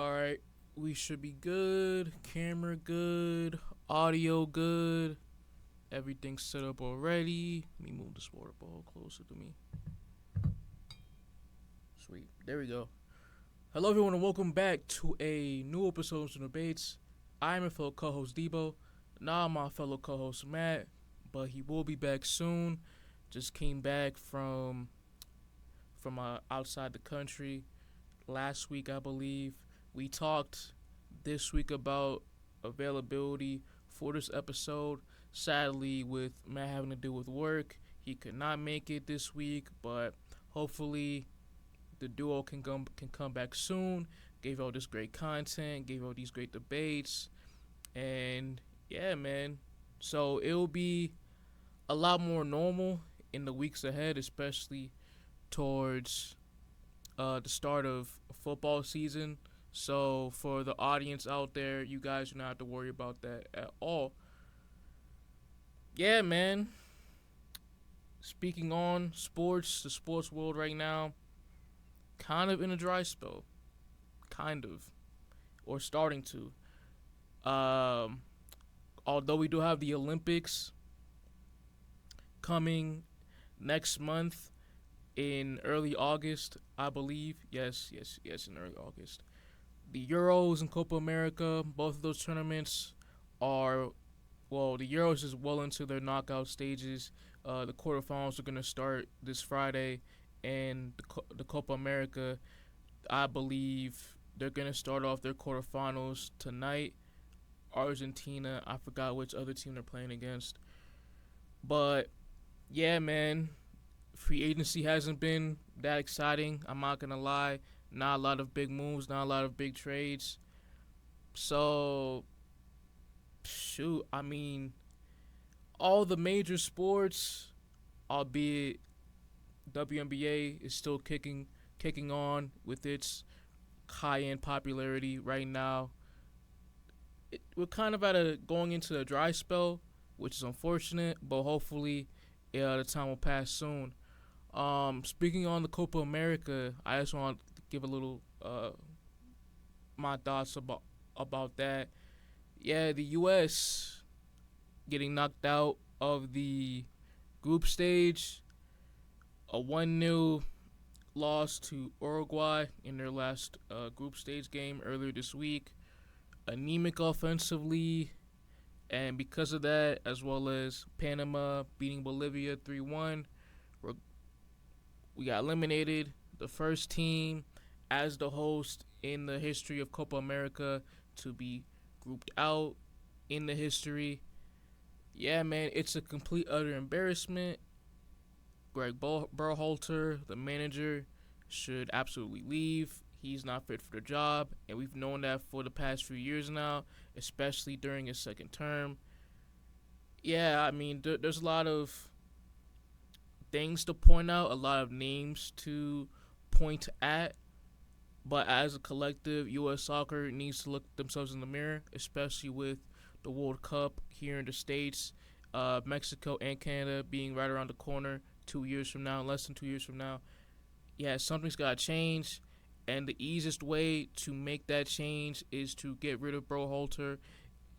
Alright, we should be good. Camera good. Audio good. Everything's set up already. Let me move this water ball closer to me. Sweet. There we go. Hello, everyone, and welcome back to a new episode of Debates. I'm your fellow co-host Dibo. Not my fellow co-host Matt, but he will be back soon. Just came back from outside the country last week, I believe. We talked this week about availability for this episode. Sadly, with Matt having to deal with work, he could not make it this week, but hopefully the duo can come back soon. Gave all this great content, gave all these great debates, and yeah, man. So it'll be a lot more normal in the weeks ahead, especially towards the start of football season. So for the audience out there, you guys do not have to worry about that at all. Yeah, man. Speaking on sports, the sports world right now, kind of in a dry spell. Kind of. Or starting to. Although we do have the Olympics coming next month in early August, I believe. Yes, in early August. The Euros and Copa America, both of those tournaments are, well, the Euros is well into their knockout stages. The quarterfinals are going to start this Friday, and the Copa America, I believe they're going to start off their quarterfinals tonight. Argentina, I forgot which other team they're playing against. But, yeah, man, free agency hasn't been that exciting, I'm not going to lie. Not a lot of big moves, not a lot of big trades. So, shoot, I mean, all the major sports, albeit WNBA is still kicking on with its high-end popularity right now. We're kind of going into a dry spell, which is unfortunate, but hopefully the time will pass soon. Speaking on the Copa America, I just want to give a little my thoughts about that. Yeah, the U.S. getting knocked out of the group stage, a 1-0 loss to Uruguay in their last group stage game earlier this week. Anemic offensively, and because of that, as well as Panama beating Bolivia 3-1, we got eliminated. The first team as the host in the history of Copa America to be grouped out in the history. Yeah, man, it's a complete utter embarrassment. Greg Berhalter, the manager, should absolutely leave. He's not fit for the job, and we've known that for the past few years now, especially during his second term. Yeah, I mean, there's a lot of things to point out, a lot of names to point at, but as a collective, U.S. soccer needs to look themselves in the mirror, especially with the World Cup here in the States, Mexico and Canada being right around the corner 2 years from now, less than 2 years from now. Yeah, something's got to change, and the easiest way to make that change is to get rid of Berhalter,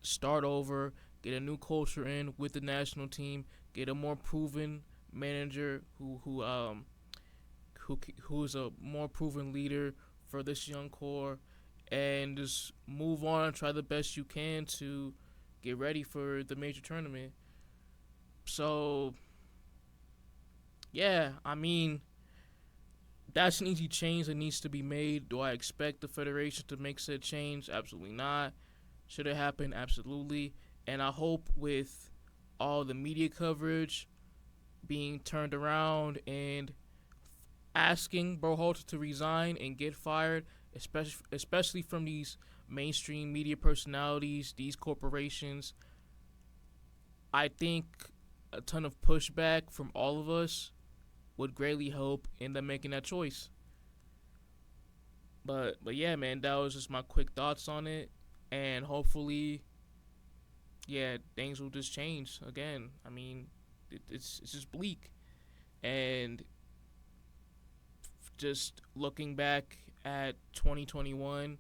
start over, get a new culture in with the national team, get a more proven manager who's a more proven leader for this young core, and just move on and try the best you can to get ready for the major tournament. So, yeah, I mean, that's an easy change that needs to be made. Do I expect the Federation to make said change? Absolutely not. Should it happen? Absolutely. And I hope with all the media coverage being turned around and asking Berhalter to resign and get fired, especially from these mainstream media personalities, these corporations, I think a ton of pushback from all of us would greatly help in them making that choice. But yeah, man, that was just my quick thoughts on it, and hopefully, yeah, things will just change again. I mean, it's just bleak, and just looking back at 2021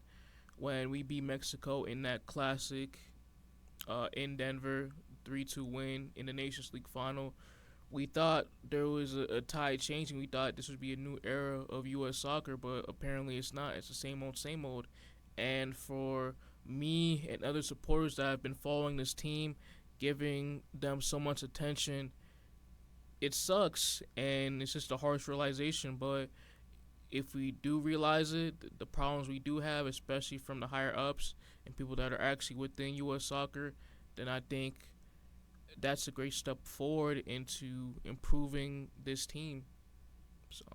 when we beat Mexico in that classic in Denver, 3-2 win in the Nations League final. We thought there was a tide changing. We thought this would be a new era of U.S. soccer, but apparently it's not. It's the same old, same old. And for me and other supporters that have been following this team, giving them so much attention, it sucks, and it's just a harsh realization. But if we do realize it, the problems we do have, especially from the higher ups and people that are actually within U.S. soccer, then I think that's a great step forward into improving this team. So,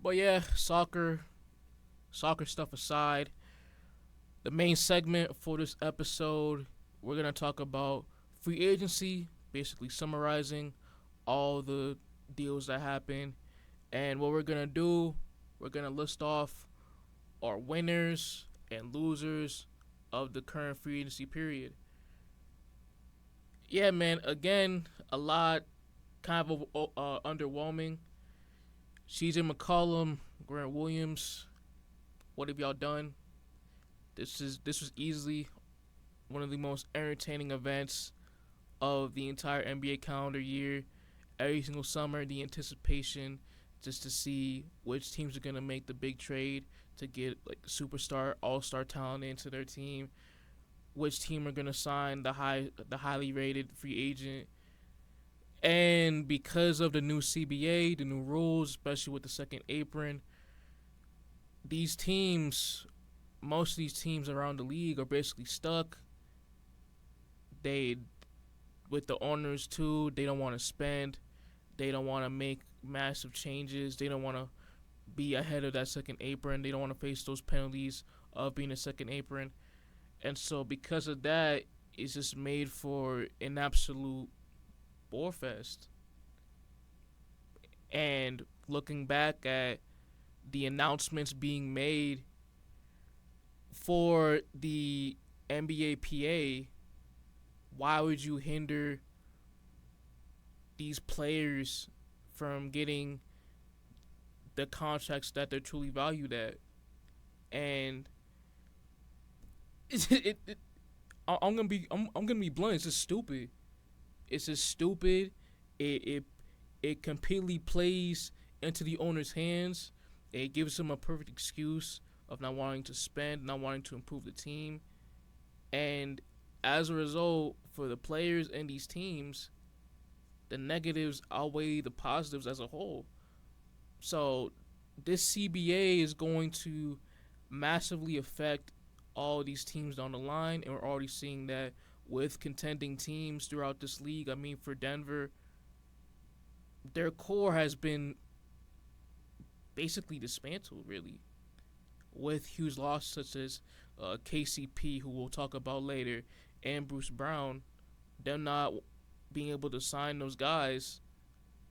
but yeah, soccer stuff aside, the main segment for this episode, we're gonna talk about free agency, basically summarizing all the deals that happened. And what we're gonna do, we're gonna list off our winners and losers of the current free agency period. Yeah, man. Again, a lot kind of underwhelming. CJ McCollum, Grant Williams, what have y'all done? This was easily one of the most entertaining events of the entire NBA calendar year. Every single summer, the anticipation just to see which teams are gonna make the big trade to get like superstar, all-star talent into their team. Which team are gonna sign the highly rated free agent. And because of the new CBA, the new rules, especially with the second apron, these teams, most of these teams around the league are basically stuck. They, with the owners too, they don't want to spend. They don't want to make massive changes. They don't want to be ahead of that second apron. They don't want to face those penalties of being a second apron. And so because of that, it's just made for an absolute bore fest. And looking back at the announcements being made for the NBA PA, why would you hinder these players from getting the contracts that they're truly valued at? And I'm gonna be blunt. It's just stupid. It's just stupid. It completely plays into the owner's hands. It gives them a perfect excuse of not wanting to spend, not wanting to improve the team, and as a result, for the players and these teams, the negatives outweigh the positives as a whole. So this CBA is going to massively affect all these teams down the line, and we're already seeing that with contending teams throughout this league. I mean, for Denver, their core has been basically dismantled, really, with huge losses such as KCP, who we'll talk about later, and Bruce Brown. Them not being able to sign those guys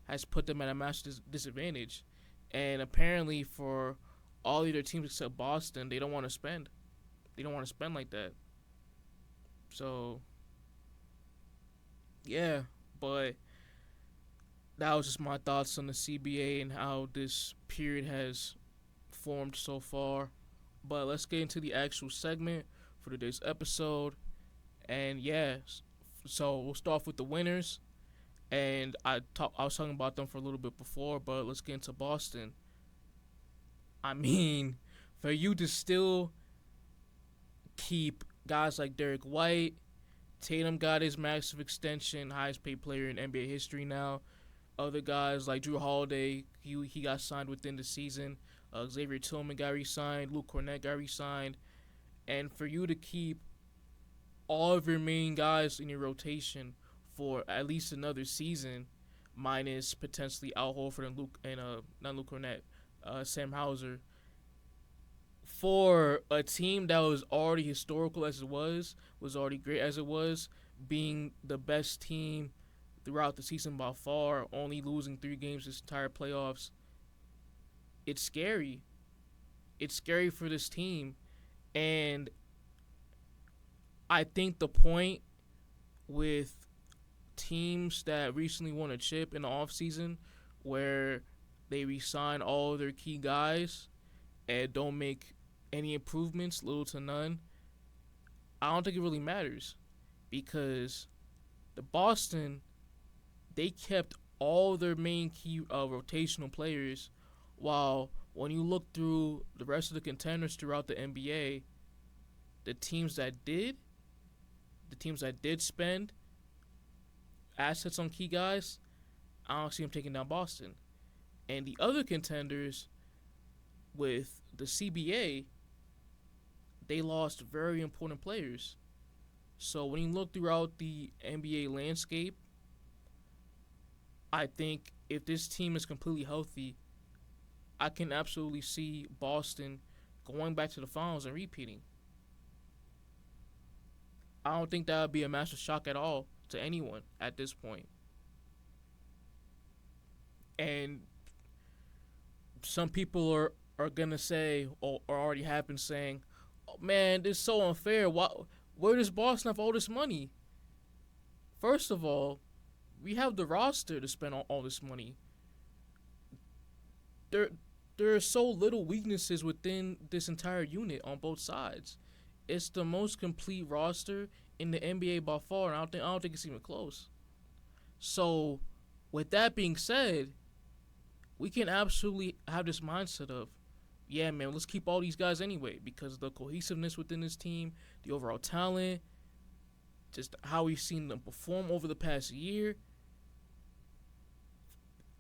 has put them at a massive disadvantage. And apparently for all of their teams except Boston, they don't want to spend. They don't want to spend like that. So, yeah, but that was just my thoughts on the CBA and how this period has formed so far. But let's get into the actual segment for today's episode. And yeah, so we'll start off with the winners. And I was talking about them for a little bit before, but let's get into Boston. I mean, for you to still keep guys like Derek White, Tatum got his massive extension, highest paid player in NBA history now. Other guys like Drew Holiday, he got signed within the season. Xavier Tillman got re-signed. Luke Cornett got re-signed. And for you to keep all of your main guys in your rotation for at least another season, minus potentially Al Horford and not Luke Cornett, Sam Hauser, for a team that was already historical as it was already great as it was, being the best team throughout the season by far, only losing 3 games this entire playoffs. It's scary. It's scary for this team. And I think the point with teams that recently won a chip in the offseason, where they re-sign all their key guys and don't make any improvements, little to none. I don't think it really matters because the Boston, they kept all their main key rotational players, while when you look through the rest of the contenders throughout the NBA, the teams that did, the teams that did spend assets on key guys, I don't see them taking down Boston. And the other contenders with the CBA, they lost very important players. So when you look throughout the NBA landscape, I think if this team is completely healthy, I can absolutely see Boston going back to the finals and repeating. I don't think that would be a massive shock at all to anyone at this point. And some people are gonna say, or already have been saying, oh, man, this is so unfair. Where does Boston have all this money? First of all, we have the roster to spend all this money. There, there are so little weaknesses within this entire unit on both sides. It's the most complete roster in the NBA by far, and I don't think it's even close. So, with that being said, we can absolutely have this mindset of, yeah, man, let's keep all these guys anyway, because the cohesiveness within this team, the overall talent, just how we've seen them perform over the past year.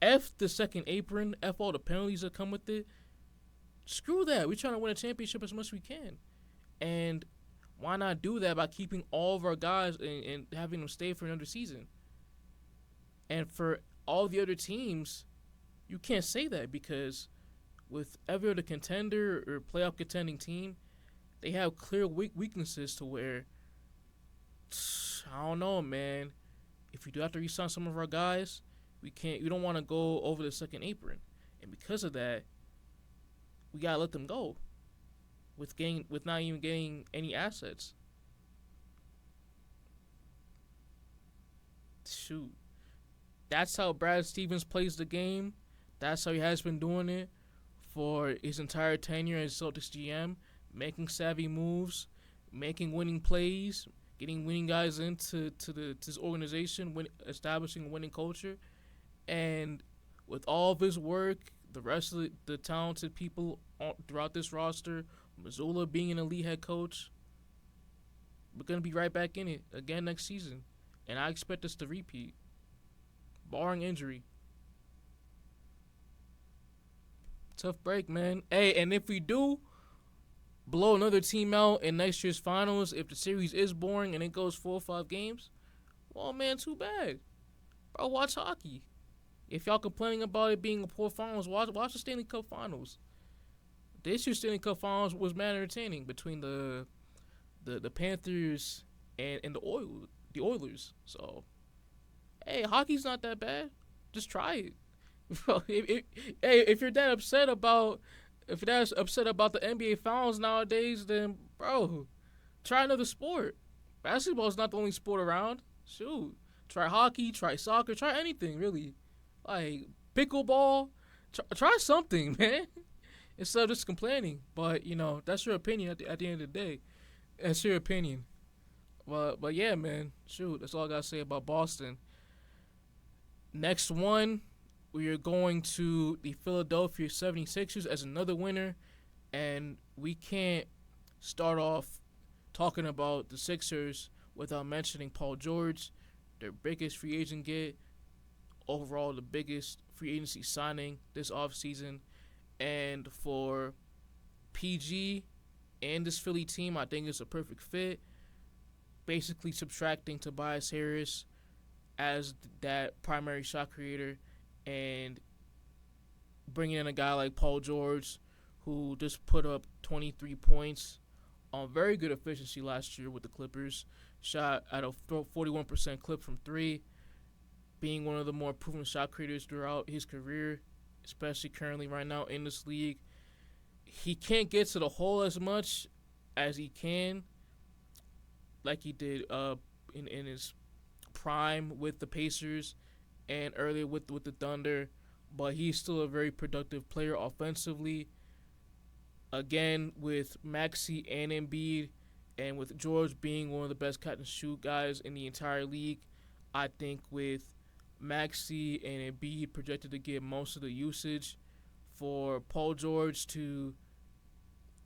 F the second apron, F all the penalties that come with it. Screw that. We're trying to win a championship as much as we can. And why not do that by keeping all of our guys and having them stay for another season? And for all the other teams, you can't say that because with every other contender or playoff contending team, they have clear weaknesses to where, I don't know, man. If we do have to re-sign some of our guys, we don't want to go over the second apron. And because of that, we gotta let them go with not even getting any assets. Shoot. That's how Brad Stevens plays the game. That's how he has been doing it for his entire tenure as Celtics GM, making savvy moves, making winning plays, getting winning guys into his organization, establishing a winning culture. And with all of his work, the rest of the talented people throughout this roster, Missoula being an elite head coach, we're going to be right back in it again next season. And I expect us to repeat, barring injury. Tough break, man. Hey, and if we do blow another team out in next year's finals, if the series is boring and it goes 4 or 5 games, well, man, too bad. Bro, watch hockey. If y'all complaining about it being a poor finals, watch the Stanley Cup Finals. This year's Stanley Cup Finals was mad entertaining between the Panthers and the Oilers. So, hey, hockey's not that bad. Just try it. Bro, if you're that upset about the NBA Finals nowadays, then bro, try another sport. Basketball's not the only sport around. Shoot, try hockey, try soccer, try anything really. Like pickleball, try something, man. Instead of just complaining. But that's your opinion at the end of the day. That's your opinion. But yeah, man. Shoot, that's all I gotta say about Boston. Next one, we are going to the Philadelphia 76ers as another winner, and we can't start off talking about the Sixers without mentioning Paul George, their biggest free agent get, overall the biggest free agency signing this offseason. And for PG and this Philly team, I think it's a perfect fit. Basically subtracting Tobias Harris as that primary shot creator and bringing in a guy like Paul George, who just put up 23 points on very good efficiency last year with the Clippers. Shot at a 41% clip from 3, being one of the more proven shot creators throughout his career, especially currently right now in this league. He can't get to the hole as much as he can, like he did in his prime with the Pacers and earlier with the Thunder, but he's still a very productive player offensively. Again, with Maxi and Embiid, and with George being one of the best catch and shoot guys in the entire league, I think with Maxi and Embiid projected to get most of the usage, for Paul George to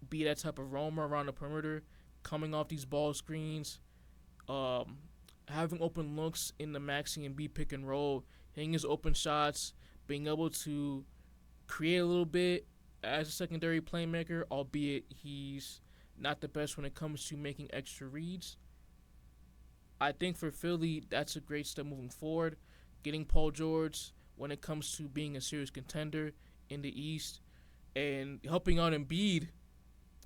be that type of roamer around the perimeter, coming off these ball screens, um, having open looks in the Maxi and B pick and roll, hitting his open shots, being able to create a little bit as a secondary playmaker, albeit he's not the best when it comes to making extra reads. I think for Philly, that's a great step moving forward. Getting Paul George when it comes to being a serious contender in the East and helping out Embiid,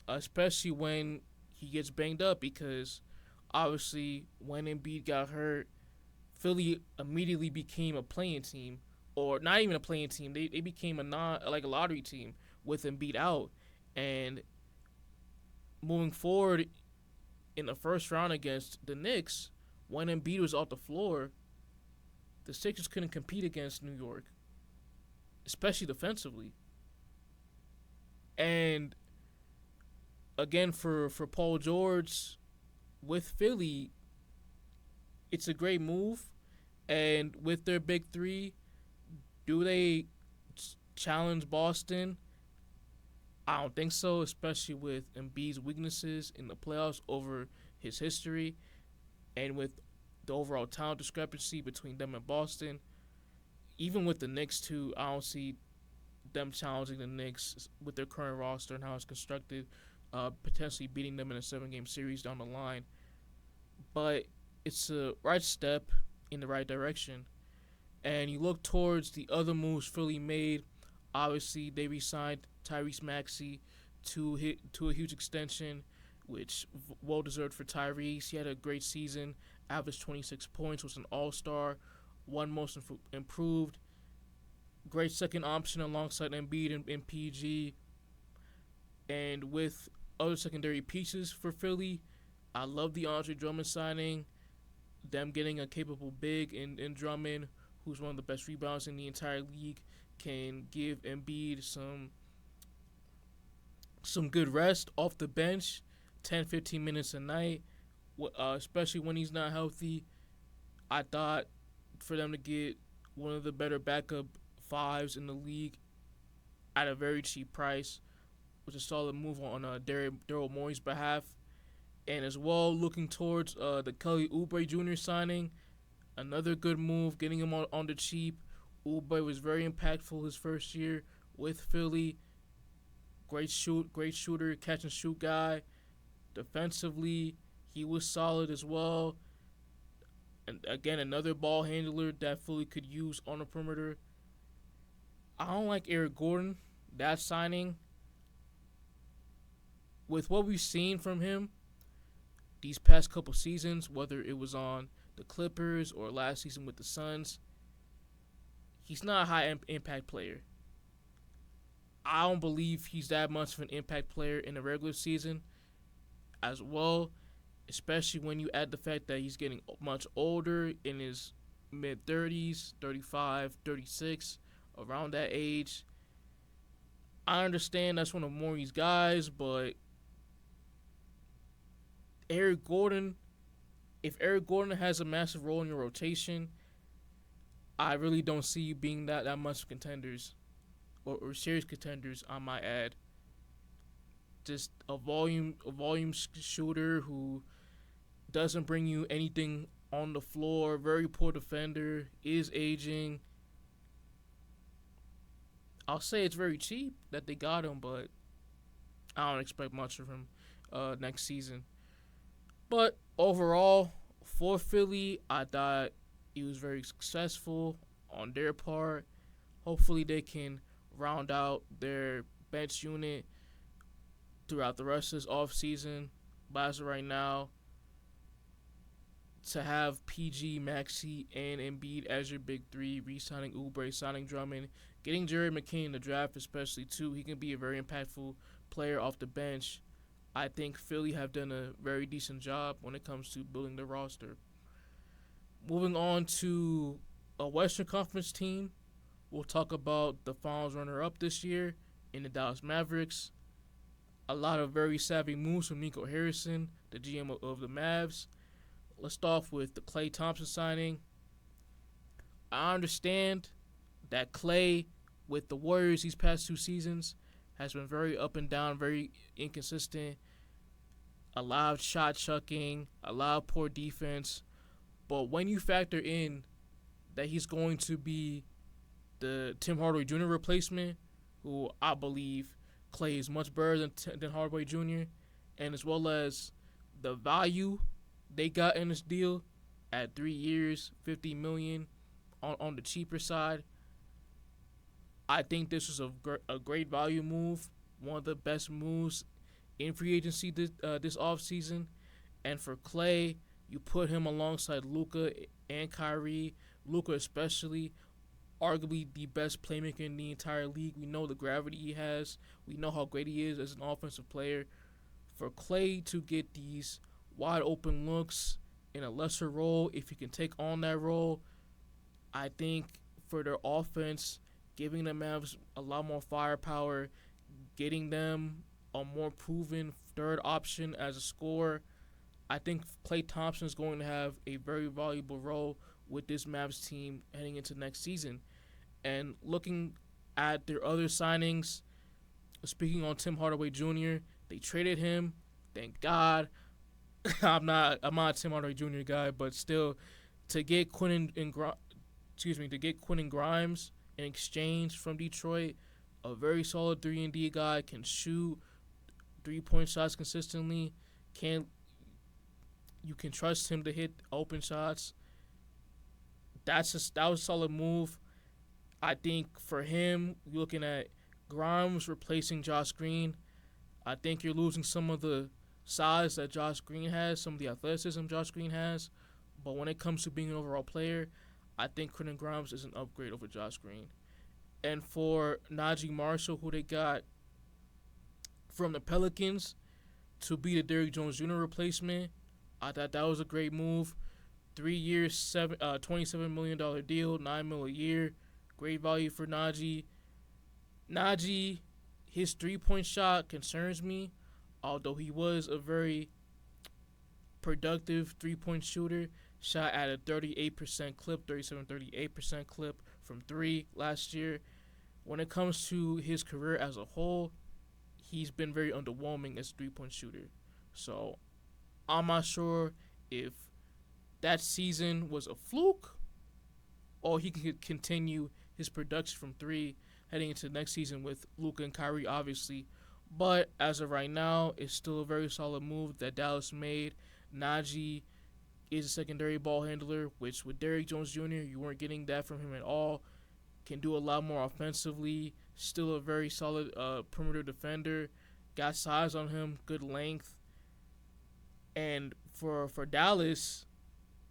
especially when he gets banged up, because obviously when Embiid got hurt, Philly immediately became a playing team, or not even a playing team. They became a lottery team with Embiid out, and moving forward in the first round against the Knicks, when Embiid was off the floor, the Sixers couldn't compete against New York, especially defensively. And again, for Paul George with Philly, it's a great move. And with their big three, do they challenge Boston? I don't think so, especially with Embiid's weaknesses in the playoffs over his history, and with the overall talent discrepancy between them and Boston. Even with the Knicks too, I don't see them challenging the Knicks with their current roster and how it's constructed, potentially beating them in a 7-game series down the line. But it's a right step in the right direction. And you look towards the other moves Philly made. Obviously, they re-signed Tyrese Maxey to a huge extension, which well deserved for Tyrese. He had a great season, averaged 26 points, was an All-Star, one Most Improved. Great second option alongside Embiid and PG. And with other secondary pieces for Philly, I love the Andre Drummond signing. Them getting a capable big in Drummond, who's one of the best rebounders in the entire league, can give Embiid some good rest off the bench, 10, 15 minutes a night, especially when he's not healthy. I thought for them to get one of the better backup fives in the league at a very cheap price was a solid move on Daryl Morey's behalf. And as well, looking towards the Kelly Oubre Jr. signing, another good move, getting him on the cheap. Oubre was very impactful his first year with Philly. Great shooter, catch and shoot guy. Defensively, he was solid as well. And again, another ball handler that Philly could use on the perimeter. I don't like Eric Gordon. That signing, with what we've seen from him these past couple seasons, whether it was on the Clippers or last season with the Suns, he's not a high impact player. I don't believe he's that much of an impact player in the regular season as well, especially when you add the fact that he's getting much older, in his mid-30s, 35, 36, around that age. I understand that's one of Morey's guys, but if Eric Gordon has a massive role in your rotation, I really don't see you being that much contenders or serious contenders, I might add. Just a volume shooter who doesn't bring you anything on the floor, very poor defender, is aging. I'll say it's very cheap that they got him, but I don't expect much of him next season. But overall, for Philly, I thought he was very successful on their part. Hopefully they can round out their bench unit throughout the rest of this offseason. But as of right now, to have PG, Maxey, and Embiid as your big three, re-signing Oubre, signing Drummond, getting Jared McCain in the draft especially too, he can be a very impactful player off the bench. I think Philly have done a very decent job when it comes to building their roster. Moving on to a Western Conference team, we'll talk about the finals runner-up this year in the Dallas Mavericks. A lot of very savvy moves from Nico Harrison, the GM of the Mavs. Let's start off with the Klay Thompson signing. I understand that Klay, with the Warriors these past 2 seasons, has been very up and down, very inconsistent. A lot of shot chucking, a lot of poor defense. But when you factor in that he's going to be the Tim Hardaway Jr. replacement, who I believe Klay is much better than Hardaway Jr., and as well as the value they got in this deal at 3 years, $50 million on the cheaper side. I think this was a great value move, one of the best moves in free agency this offseason. And for Klay, you put him alongside Luka and Kyrie. Luka especially, arguably the best playmaker in the entire league. We know the gravity he has. We know how great he is as an offensive player. For Klay to get these wide open looks in a lesser role, if he can take on that role, I think for their offense, giving the Mavs a lot more firepower, getting them a more proven third option as a scorer, I think Klay Thompson is going to have a very valuable role with this Mavs team heading into next season. And looking at their other signings, speaking on Tim Hardaway Jr., they traded him. Thank God. I'm not a Tim Hardaway Jr. guy, but still, to get Quentin Grimes in exchange from Detroit, a very solid 3-and-D guy, can shoot 3-point shots consistently. You can trust him to hit open shots. That was a solid move. I think for him, looking at Grimes replacing Josh Green, I think you're losing some of the size that Josh Green has, some of the athleticism Josh Green has. But when it comes to being an overall player, I think Quentin Grimes is an upgrade over Josh Green. And for Najee Marshall, who they got from the Pelicans to be the Derrick Jones Jr. replacement, I thought that was a great move. 3 years, $27 million deal, $9 million a year. Great value for Najee. Najee, his 3-point shot concerns me, although he was a very productive 3-point shooter. Shot at a 38% clip, 38% clip from 3 last year. When it comes to his career as a whole, he's been very underwhelming as a 3-point shooter. So I'm not sure if that season was a fluke or he can continue his production from 3 heading into next season with Luka and Kyrie, obviously. But as of right now, it's still a very solid move that Dallas made. Najee is a secondary ball handler, which with Derrick Jones Jr., you weren't getting that from him at all. Can do a lot more offensively. Still a very solid perimeter defender. Got size on him, good length. And for Dallas,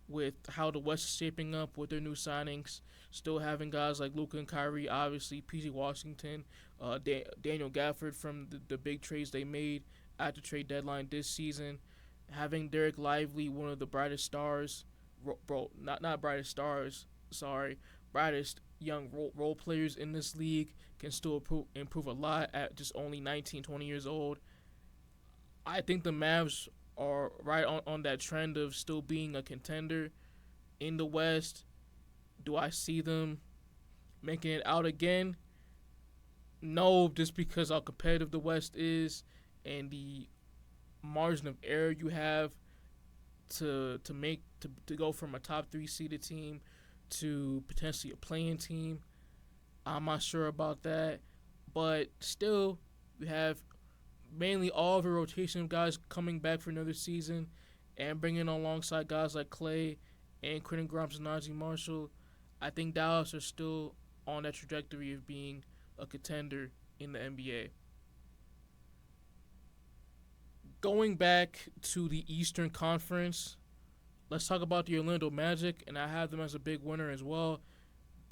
with how the West is shaping up with their new signings, still having guys like Luka and Kyrie, obviously, P.J. Washington, Daniel Gafford from the big trades they made at the trade deadline this season, having Derek Lively, one of the brightest stars, brightest young role players in this league, can still improve a lot at just only 19, 20 years old. I think the Mavs are right on that trend of still being a contender in the West. Do I see them making it out again? No, just because how competitive the West is and the margin of error you have to go from a top 3 seeded team to potentially a play-in team. I'm not sure about that, but still, you have mainly all of your rotation of guys coming back for another season and bringing alongside guys like Klay and Quentin Grimes and Najee Marshall. I think Dallas are still on that trajectory of being a contender in the NBA. Going back to the Eastern Conference, let's talk about the Orlando Magic, and I have them as a big winner as well.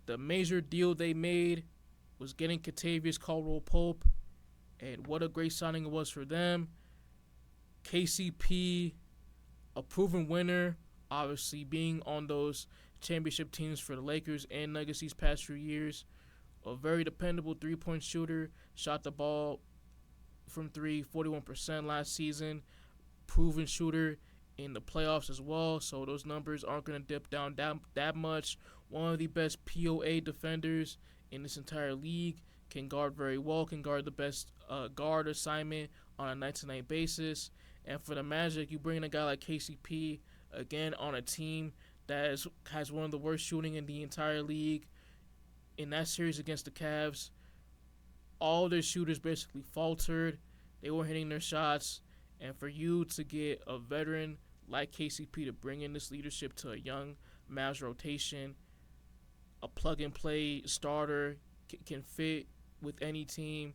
The major deal they made was getting Kentavious Caldwell-Pope, and what a great signing it was for them. KCP, a proven winner, obviously being on those championship teams for the Lakers and Nuggets these past few years. A very dependable 3-point shooter, shot the ball from three, 41% last season. Proven shooter in the playoffs as well, so those numbers aren't going to dip down that much. One of the best POA defenders in this entire league. Can guard very well, can guard the best guard assignment on a night-to-night basis. And for the Magic, you bring in a guy like KCP, again, on a team that has one of the worst shooting in the entire league. In that series against the Cavs, all their shooters basically faltered. They weren't hitting their shots. And for you to get a veteran like KCP to bring in this leadership to a young Mavs rotation, a plug-and-play starter can fit with any team,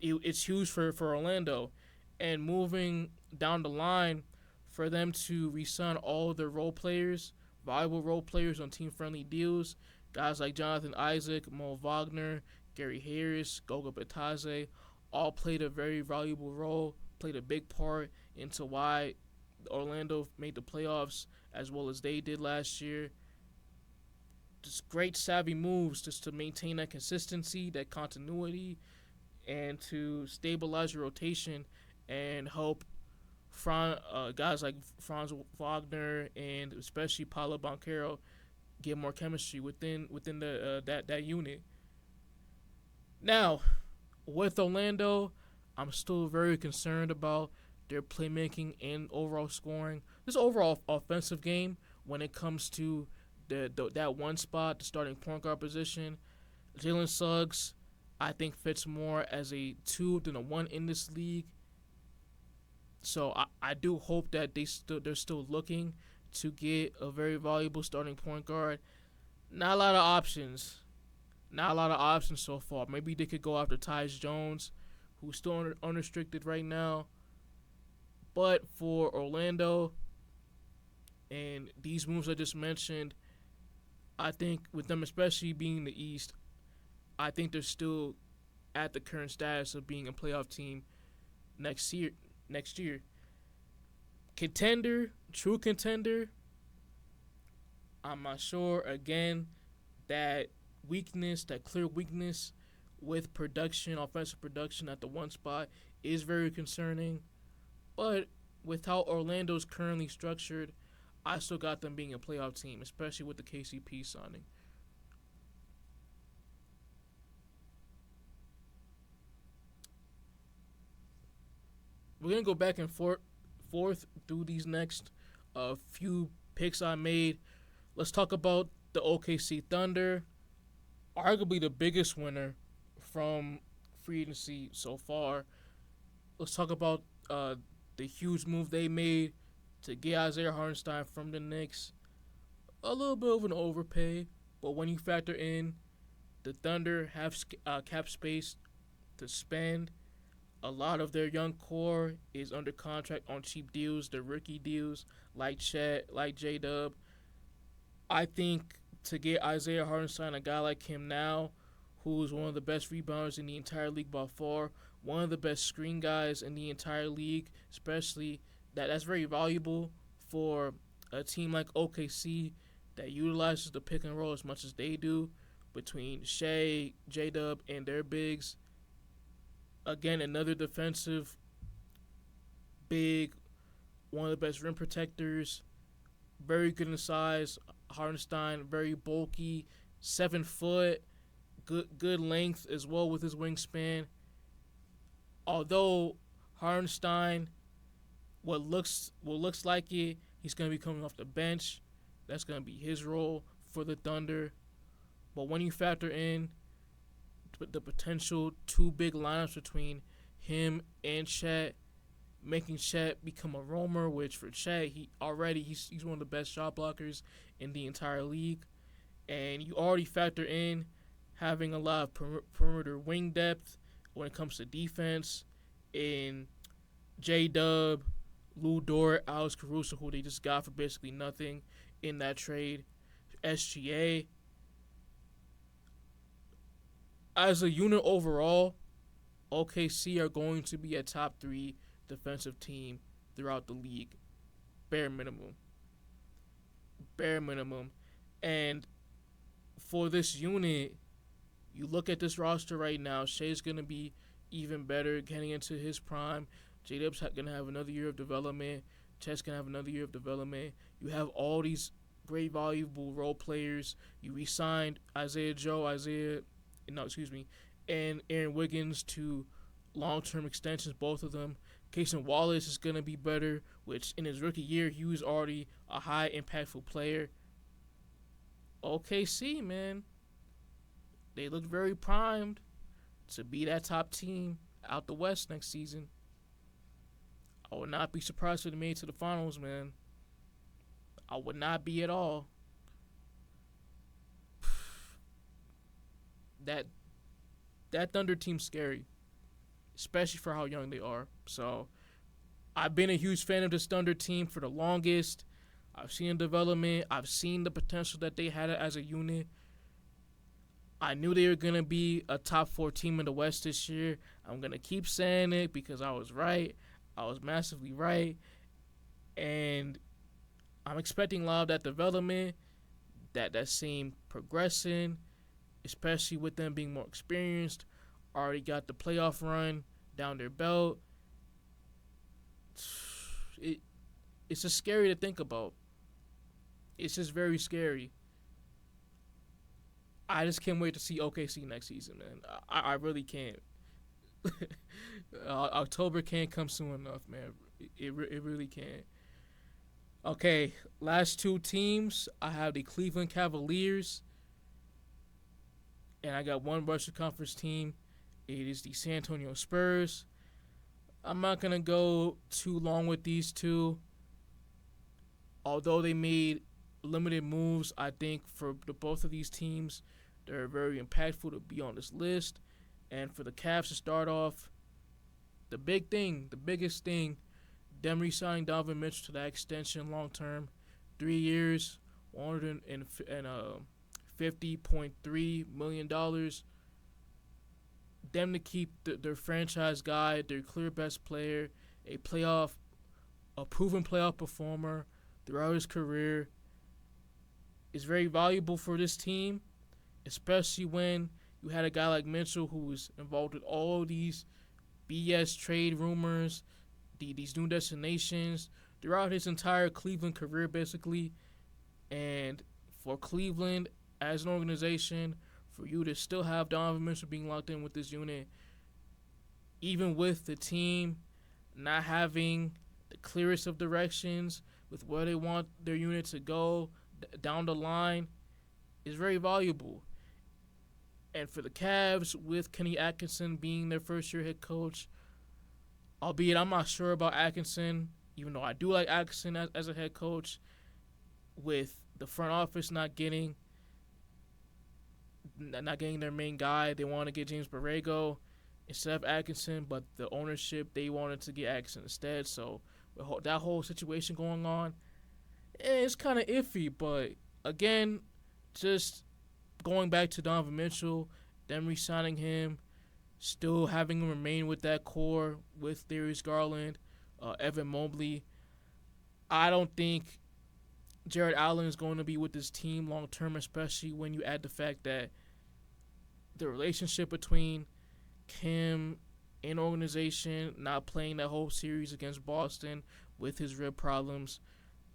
it's huge for Orlando. And moving down the line, for them to re-sign all their role players, valuable role players on team-friendly deals, guys like Jonathan Isaac, Mo Wagner, Gary Harris, Goga Bitadze, all played a very valuable role, played a big part into why Orlando made the playoffs as well as they did last year. Just great savvy moves just to maintain that consistency, that continuity, and to stabilize your rotation and help guys like Franz Wagner and especially Paulo Banchero get more chemistry within that unit. Now, with Orlando, I'm still very concerned about their playmaking and overall scoring. This overall offensive game when it comes to that one spot, the starting point guard position. Jalen Suggs, I think, fits more as a 2 than a 1 in this league. So I do hope that they're still looking to get a very valuable starting point guard. Not a lot of options. Not a lot of options so far. Maybe they could go after Tyus Jones, who's still unrestricted right now. But for Orlando and these moves I just mentioned, I think with them especially being the East, I think they're still at the current status of being a playoff team next year. Contender, true contender, I'm not sure. Again, that clear weakness with production, offensive production at the one spot is very concerning. But with how Orlando's currently structured, I still got them being a playoff team, especially with the KCP signing. We're going to go back and forth through these next few picks I made. Let's talk about the OKC Thunder, arguably the biggest winner from free agency so far. Let's talk about the huge move they made to get Isaiah Hartenstein from the Knicks. A little bit of an overpay, but when you factor in the Thunder have cap space to spend, a lot of their young core is under contract on cheap deals, the rookie deals like Chet, like J-Dub. I think to get Isaiah Hartenstein, a guy like him now, who is one of the best rebounders in the entire league by far, one of the best screen guys in the entire league, especially that's very valuable for a team like OKC that utilizes the pick and roll as much as they do between Shea, J-Dub, and their bigs. Again, another defensive big, one of the best rim protectors, very good in size. Hartenstein, very bulky, 7 foot, good length as well with his wingspan. Although Hartenstein, what looks like it, he's going to be coming off the bench. That's going to be his role for the Thunder. But when you factor in the potential 2 big lineups between him and Chet, making Chet become a roamer, which for Chet, he's one of the best shot blockers in the entire league. And you already factor in having a lot of perimeter wing depth when it comes to defense in J-Dub, Lou Dort, Alex Caruso, who they just got for basically nothing in that trade, SGA. As a unit overall, OKC are going to be a top 3 defensive team throughout the league. Bare minimum. And for this unit, you look at this roster right now, Shea's going to be even better getting into his prime. J-Dub's gonna have another year of development. Chet's gonna have another year of development. You have all these great valuable role players. You re-signed and Aaron Wiggins to long-term extensions, both of them. Cason Wallace is gonna be better, which in his rookie year he was already a high impactful player. OKC, man, they look very primed to be that top team out the West next season. I would not be surprised if they made it to the finals, man. I would not be at all. That Thunder team's scary, especially for how young they are. So I've been a huge fan of this Thunder team for the longest. I've seen development. I've seen the potential that they had as a unit. I knew they were going to be a top 4 team in the West this year. I'm going to keep saying it because I was right. I was massively right. And I'm expecting a lot of that development, that same progression, especially with them being more experienced. Already got the playoff run down their belt. It's just scary to think about. It's just very scary. I just can't wait to see OKC next season, man. I really can't. October can't come soon enough, man. It really can't. Okay, last 2 teams. I have the Cleveland Cavaliers, and I got one Western Conference team. It is the San Antonio Spurs. I'm not going to go too long with these two. Although they made limited moves, I think for both of these teams, they're very impactful to be on this list. And for the Cavs to start off, the biggest thing, them re-signing Donovan Mitchell to that extension long term, 3 years, $150.3 million. Them to keep their franchise guy, their clear best player, a proven playoff performer throughout his career, is very valuable for this team, especially when you had a guy like Mitchell who was involved with all these BS trade rumors, these new destinations throughout his entire Cleveland career, basically. And for Cleveland as an organization, for you to still have Donovan Mitchell being locked in with this unit, even with the team not having the clearest of directions with where they want their unit to go down the line, is very valuable. And for the Cavs, with Kenny Atkinson being their first-year head coach, albeit I'm not sure about Atkinson, even though I do like Atkinson as a head coach, with the front office not getting their main guy, they want to get James Borrego instead of Atkinson, but the ownership, they wanted to get Atkinson instead. So with that whole situation going on, it's kind of iffy. But again, just going back to Donovan Mitchell, them re-signing him, still having him remain with that core with Darius Garland, Evan Mobley. I don't think Jared Allen is going to be with this team long term, especially when you add the fact that the relationship between Kim and organization not playing that whole series against Boston with his rib problems.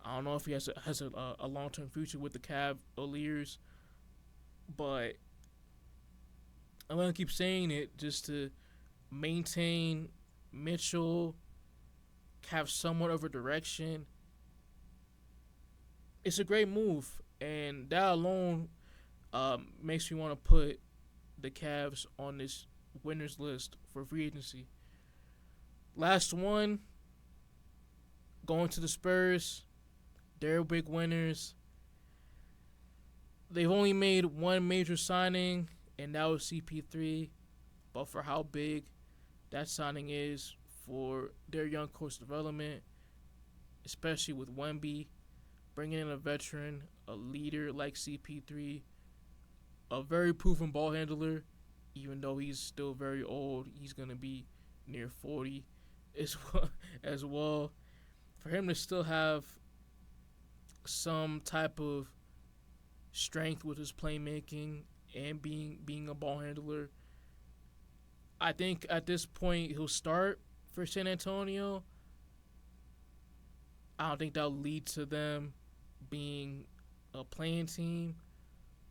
I don't know if he has a long-term future with the Cavaliers, but I'm going to keep saying it just to maintain Mitchell, have somewhat of a direction. It's a great move, and that alone makes me want to put the Cavs on this winners list for free agency. Last one, going to the Spurs. They're big winners. They've only made one major signing, and that was CP3. But for how big that signing is for their young coach development, especially with Wemby, bringing in a veteran, a leader like CP3, a very proven ball handler, even though he's still very old. He's going to be near 40 as well. For him to still have some type of strength with his playmaking and being a ball handler, I think at this point he'll start for San Antonio. I don't think that'll lead to them being a playing team.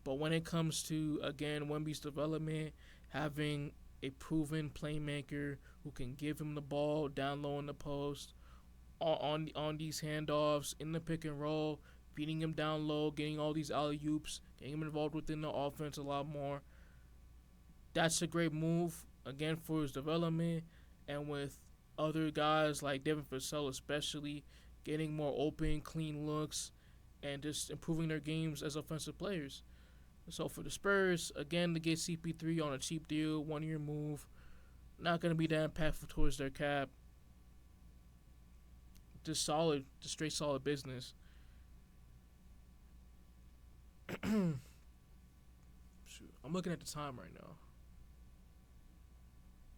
But when it comes to, again, Wemby's development, having a proven playmaker who can give him the ball down low in the post, on these handoffs, in the pick and roll, beating him down low, getting all these alley oops, getting him involved within the offense a lot more. That's a great move, again, for his development. And with other guys like Devin Vassell especially, getting more open, clean looks, and just improving their games as offensive players. So for the Spurs, again, to get CP3 on a cheap deal, 1 year move, not going to be that impactful towards their cap. Just solid, just straight solid business. Shoot, I'm looking at the time right now.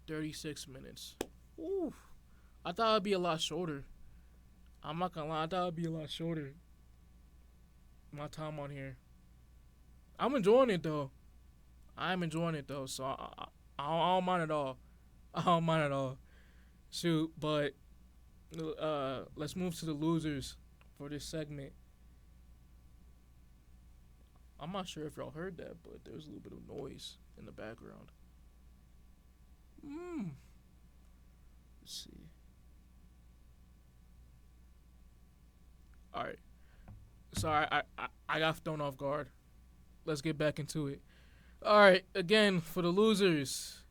36 minutes. Ooh, I thought it'd be a lot shorter. I'm not gonna lie, I thought it'd be a lot shorter. My time on here. I'm enjoying it though. I'm enjoying it though, so I don't mind at all. I don't mind at all. Shoot, but let's move to the losers for this segment. I'm not sure if y'all heard that, but there was a little bit of noise in the background. Let's see. All right. Sorry, I got thrown off guard. Let's get back into it. All right, again, for the losers,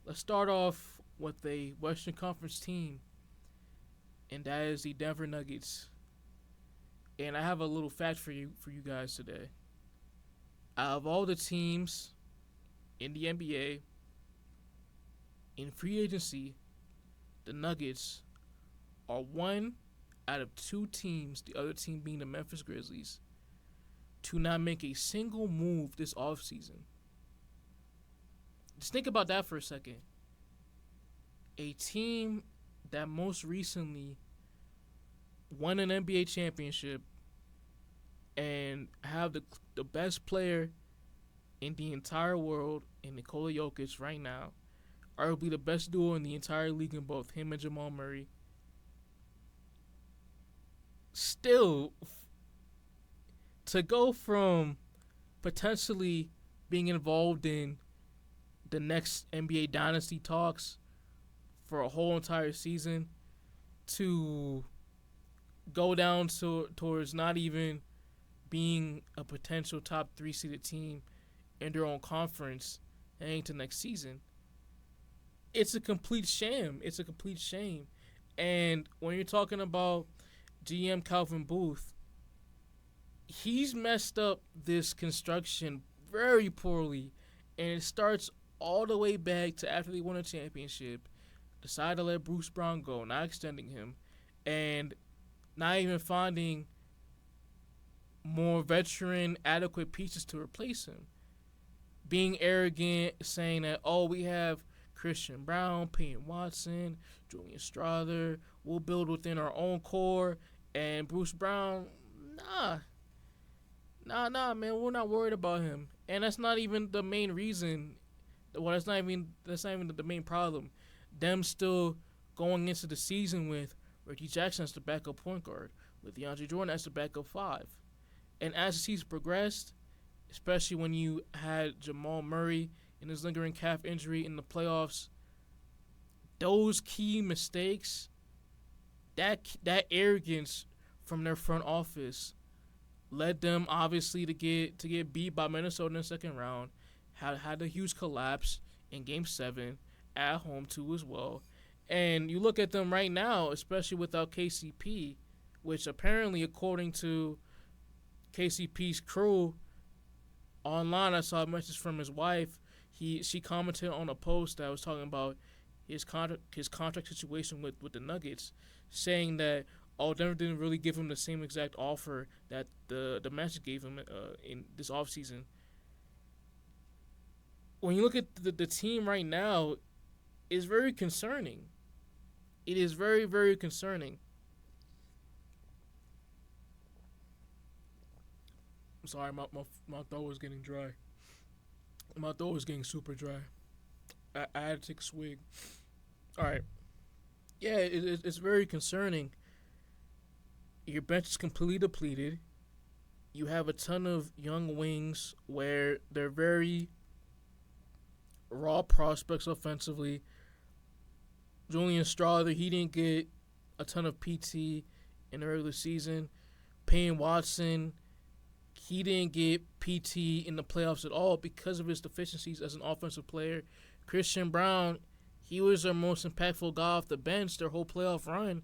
let's start off with a Western Conference team, and that is the Denver Nuggets. And I have a little fact for you guys today. Out of all the teams in the NBA, in free agency, the Nuggets are one out of two teams, the other team being the Memphis Grizzlies, to not make a single move this offseason. Just think about that for a second. A team that most recently won an NBA championship and have the best player in the entire world in Nikola Jokic right now, arguably the best duo in the entire league in both him and Jamal Murray, still to go from potentially being involved in the next NBA dynasty talks for a whole entire season to go down towards not even being a potential top 3 seeded team in their own conference heading to next season. It's a complete sham. It's a complete shame. And when you're talking about GM Calvin Booth, he's messed up this construction very poorly, and it starts all the way back to after they won a championship, decided to let Bruce Brown go, not extending him, and not even finding more veteran, adequate pieces to replace him. Being arrogant, saying that, oh, we have Christian Brown, Peyton Watson, Julian Strawther, we'll build within our own core, and Bruce Brown, nah, man, we're not worried about him. And that's not even the main reason. Well, that's not even the main problem. Them still going into the season with Reggie Jackson as the backup point guard, with DeAndre Jordan as the backup 5. And as the season progressed, especially when you had Jamal Murray and his lingering calf injury in the playoffs, those key mistakes, that arrogance from their front office led them obviously to get beat by Minnesota in the second round. Had a huge collapse in Game 7 at home too as well. And you look at them right now, especially without KCP, which apparently, according to KCP's crew online, I saw a message from his wife. She commented on a post that was talking about his contract situation with the Nuggets, saying that Denver didn't really give him the same exact offer that the Magic gave him in this offseason. When you look at the team right now, it's very concerning. It is very, very concerning. I'm sorry, my throat was getting dry. My throat was getting super dry. I had to take a swig. All right. Yeah, it's very concerning. Your bench is completely depleted. You have a ton of young wings where they're very raw prospects offensively. Julian Strother, he didn't get a ton of PT in the regular season. Payne Watson, he didn't get PT in the playoffs at all because of his deficiencies as an offensive player. Christian Brown, he was their most impactful guy off the bench their whole playoff run.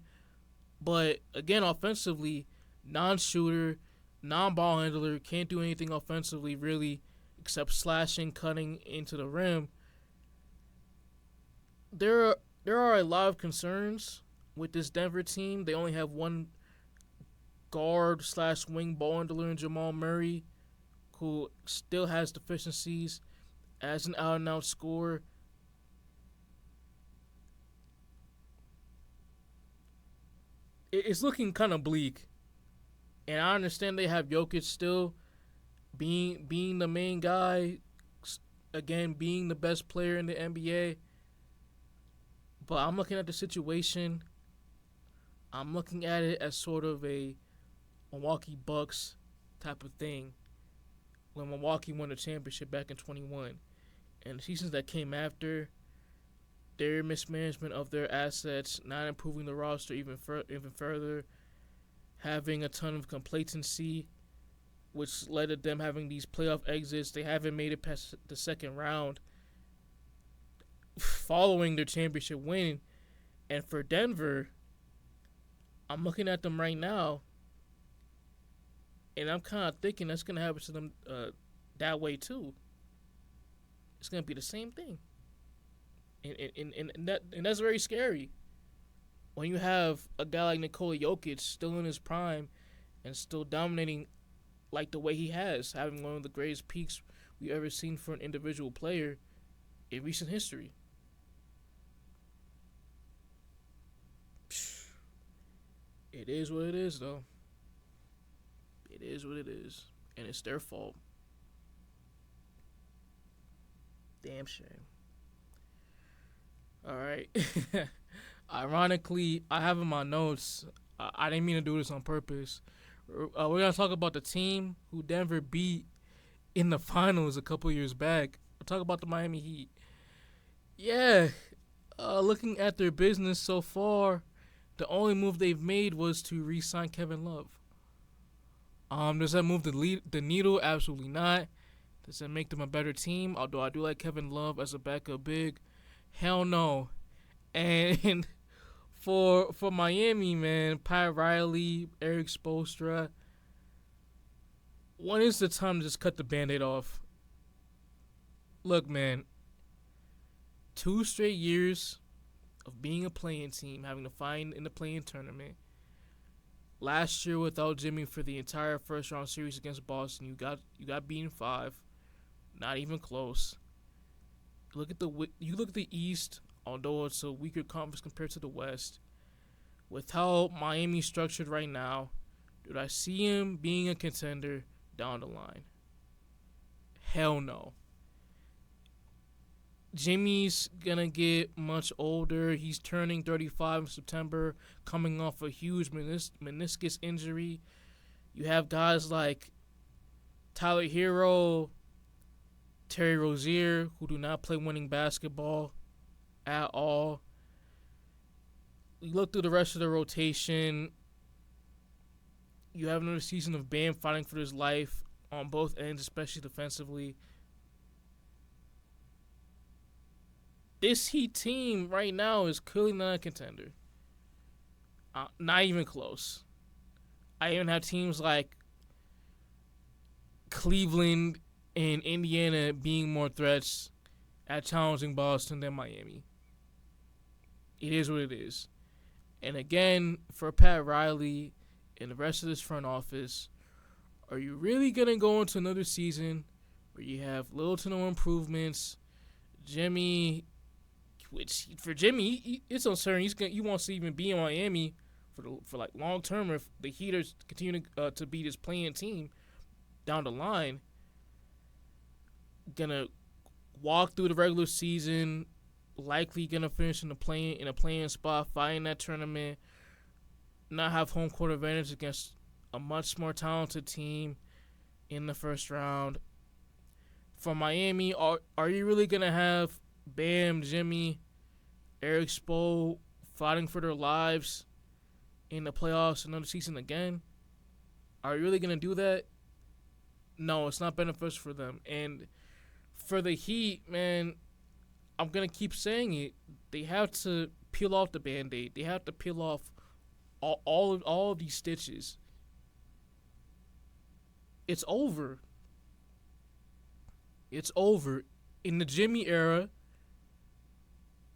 But again, offensively, non-shooter, non-ball handler, can't do anything offensively really except slashing, cutting into the rim. There are a lot of concerns with this Denver team. They only have one guard slash wing ball handler in Jamal Murray, who still has deficiencies as an out and out scorer. It's looking kind of bleak, and I understand they have Jokic still being the main guy, again being the best player in the NBA. But I'm looking at the situation. I'm looking at it as sort of a Milwaukee Bucks type of thing when Milwaukee won the championship back in 21. And the seasons that came after, their mismanagement of their assets, not improving the roster even further, having a ton of complacency, which led to them having these playoff exits. They haven't made it past the second round following their championship win. And for Denver, I'm looking at them right now, and I'm kind of thinking that's going to happen to them that way too. It's going to be the same thing. And that's very scary. When you have a guy like Nikola Jokic still in his prime and still dominating like the way he has, having one of the greatest peaks we've ever seen for an individual player in recent history. It is what it is, though. It is what it is. And it's their fault. Damn shame. Alright. Ironically, I have in my notes, I didn't mean to do this on purpose. We're going to talk about the team who Denver beat in the finals a couple years back. We'll talk about the Miami Heat. Yeah. Looking at their business so far, the only move they've made was to re-sign Kevin Love. Does that move the needle? Absolutely not. Does that make them a better team? Although I do like Kevin Love as a backup big. Hell no. And for Miami, man, Pat Riley, Eric Spoelstra, when is the time to just cut the Band-Aid off? Look, man, 2 straight years of being a playing team, having to find in the playing tournament. Last year without Jimmy for the entire first round series against Boston, you got beaten 5, not even close. You look at the East, although it's a weaker conference compared to the West. With how Miami's structured right now, do I see him being a contender down the line? Hell no. Jimmy's gonna get much older. He's turning 35 in September, coming off a huge meniscus injury. You have guys like Tyler Hero, Terry Rozier, who do not play winning basketball at all. You look through the rest of the rotation. You have another season of Bam fighting for his life on both ends, especially defensively. This Heat team right now is clearly not a contender. Not even close. I even have teams like Cleveland and Indiana being more threats at challenging Boston than Miami. It is what it is. And again, for Pat Riley and the rest of this front office, are you really going to go into another season where you have little to no improvements? Jimmy, which for Jimmy, it's uncertain. He wants to even be in Miami for like long term if the Heaters continue to beat his playing team down the line. Gonna walk through the regular season likely gonna finish in a playing spot, fighting that tournament, not have home court advantage against a much more talented team in the first round. For Miami, are you really gonna have Bam, Jimmy, Eric Spo fighting for their lives in the playoffs another season again? Are you really gonna do that? No, it's not beneficial for them. And for the Heat, man, I'm gonna keep saying it. They have to peel off the Band-Aid. They have to peel off all of these stitches. It's over. It's over. In the Jimmy era,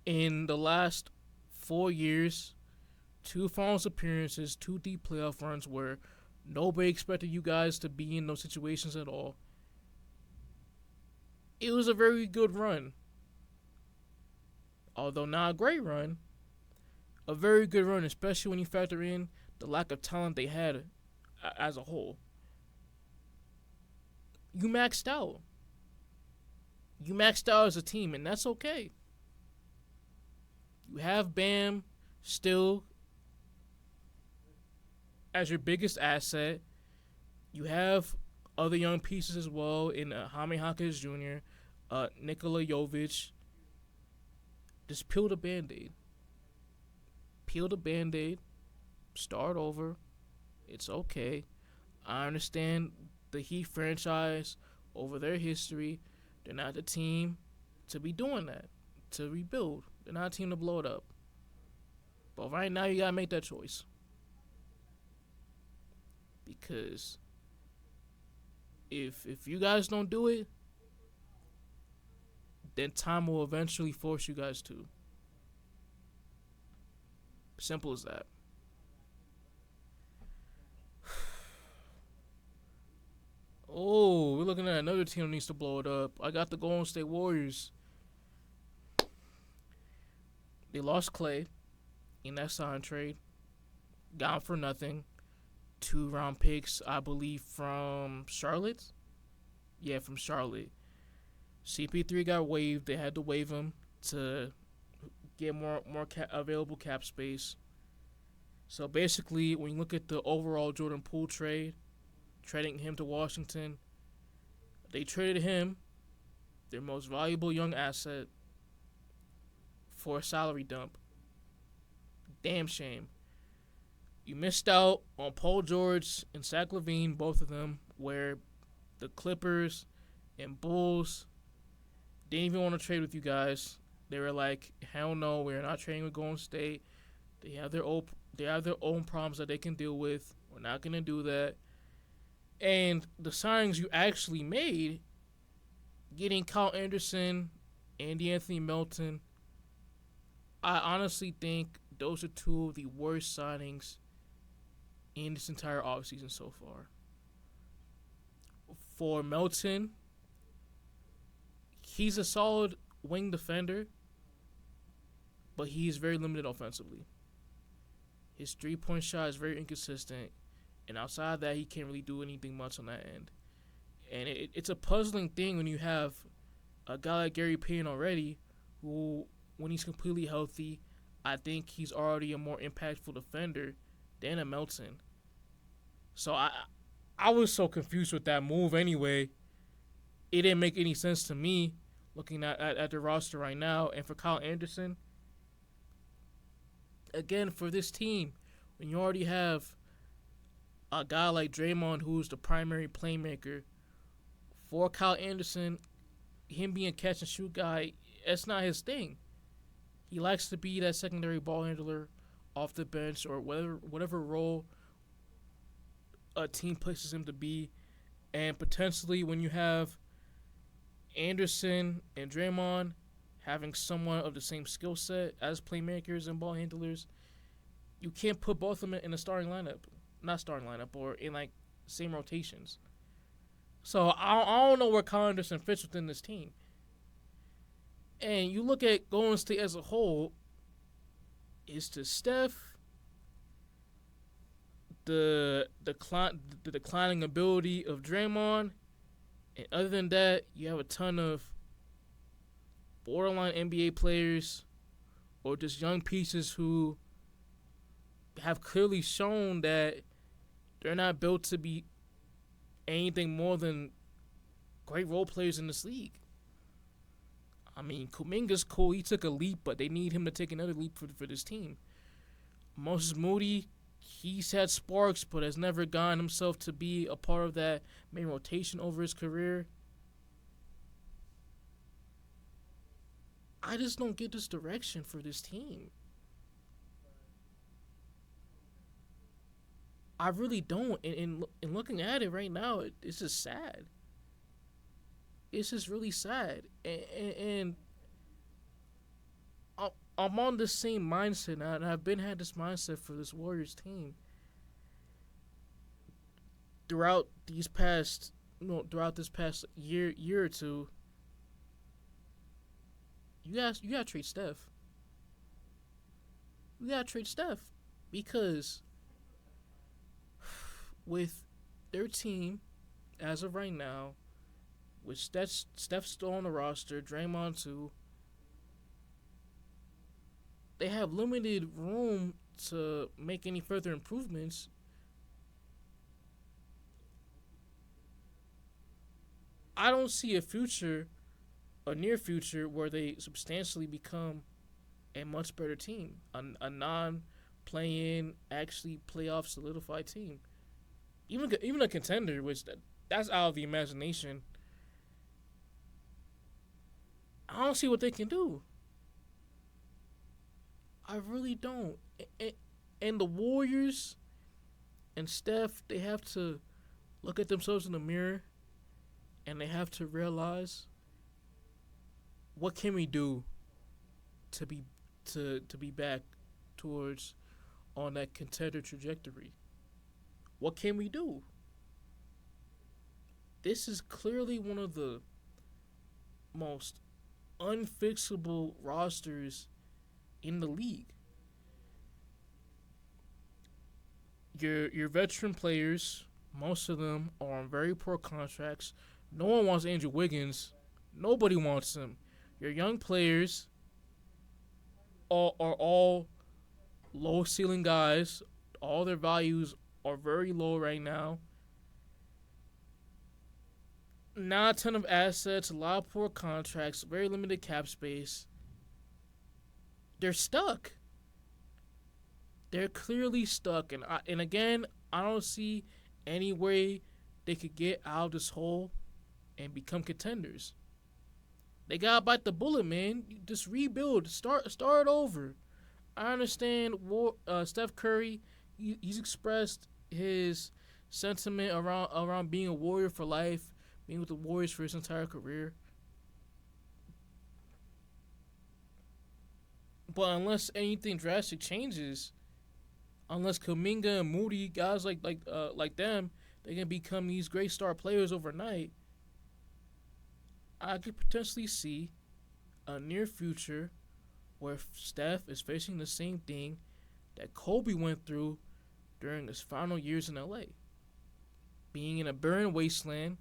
in the last 4 years, 2 finals appearances, 2 deep playoff runs where nobody expected you guys to be in those situations at all. It was a very good run. Although not a great run, a very good run, especially when you factor in the lack of talent they had as a whole. You maxed out. You maxed out as a team, and that's okay. You have Bam still as your biggest asset. You have other young pieces as well in Jaime Jaquez Jr., Nikola Jovic. Just peel the Band-Aid. Peel the Band-Aid. Start over. It's okay. I understand the Heat franchise, over their history, they're not the team to be doing that, to rebuild. They're not a team to blow it up. But right now, you got to make that choice. Because if you guys don't do it, then time will eventually force you guys to. Simple as that. Oh, we're looking at another team that needs to blow it up. I got the Golden State Warriors. They lost Clay in that sign trade. Got him for nothing. 2 round picks, I believe, from Charlotte. Yeah, from Charlotte. CP3 got waived. They had to waive him to get more available cap space. So basically, when you look at the overall Jordan Poole trade, trading him to Washington, they traded him, their most valuable young asset, for a salary dump. Damn shame. You missed out on Paul George and Zach LaVine, both of them, where the Clippers and Bulls didn't even want to trade with you guys. They were like, hell no, we're not trading with Golden State. They have their own problems that they can deal with. We're not going to do that. And the signings you actually made, getting Kyle Anderson and Anthony Melton, I honestly think those are 2 of the worst signings in this entire offseason so far. For Melton, he's a solid wing defender, but he's very limited offensively. His 3-point shot is very inconsistent, and outside of that, he can't really do anything much on that end. And it's a puzzling thing when you have a guy like Gary Payton already, who, when he's completely healthy, I think he's already a more impactful defender than a Melton. So I was so confused with that move anyway. It didn't make any sense to me looking at the roster right now. And for Kyle Anderson, again, for this team, when you already have a guy like Draymond who's the primary playmaker, for Kyle Anderson, him being a catch-and-shoot guy, that's not his thing. He likes to be that secondary ball handler off the bench or whatever role a team places him to be. And potentially when you have Anderson and Draymond having somewhat of the same skill set as playmakers and ball handlers, you can't put both of them in a starting lineup. Not starting lineup, or in like same rotations. So I don't know where Kyle Anderson fits within this team. And you look at Golden State as a whole, is to Steph, the declining ability of Draymond, and other than that, you have a ton of borderline NBA players or just young pieces who have clearly shown that they're not built to be anything more than great role players in this league. I mean, Kuminga's cool. He took a leap, but they need him to take another leap for this team. Moses Moody, he's had sparks, but has never gotten himself to be a part of that main rotation over his career. I just don't get this direction for this team. I really don't. And looking at it right now, it's just sad. It's just really sad. And I'm on the same mindset now, and I've been had this mindset for this Warriors team throughout this past year or two. You gotta trade Steph. You gotta trade Steph because with their team as of right now, with Steph still on the roster, Draymond too, they have limited room to make any further improvements. I don't see a near future, where they substantially become a much better team, a non-play-in, actually playoff solidified team. Even a contender, which that's out of the imagination. I don't see what they can do. I really don't. And the Warriors and Steph, they have to look at themselves in the mirror, and they have to realize, what can we do to be back towards on that contender trajectory? What can we do? This is clearly one of the most unfixable rosters in the league. Your veteran players, most of them are on very poor contracts. No one wants Andrew Wiggins. Nobody wants him. Your young players are all low ceiling guys. All their values are very low right now. Not a ton of assets, a lot of poor contracts, very limited cap space. They're stuck. They're clearly stuck, and again, I don't see any way they could get out of this hole and become contenders. They gotta bite the bullet, man. Just rebuild, start over. I understand. Steph Curry, he's expressed his sentiment around being a Warrior for life, being with the Warriors for his entire career. But unless anything drastic changes, unless Kuminga and Moody, guys like them, they can become these great star players overnight, I could potentially see a near future where Steph is facing the same thing that Kobe went through during his final years in LA. Being in a barren wasteland,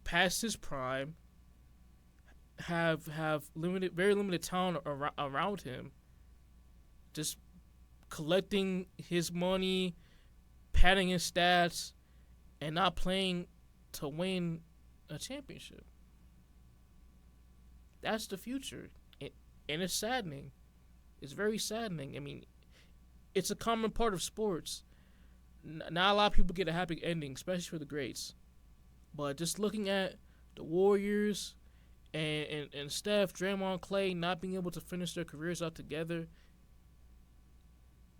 past his prime, have very limited talent around him, just collecting his money, padding his stats, and not playing to win a championship. That's the future, and it's saddening. It's very saddening. I mean, it's a common part of sports. Not a lot of people get a happy ending, especially for the greats. But just looking at the Warriors and Steph, Draymond, Clay not being able to finish their careers out together,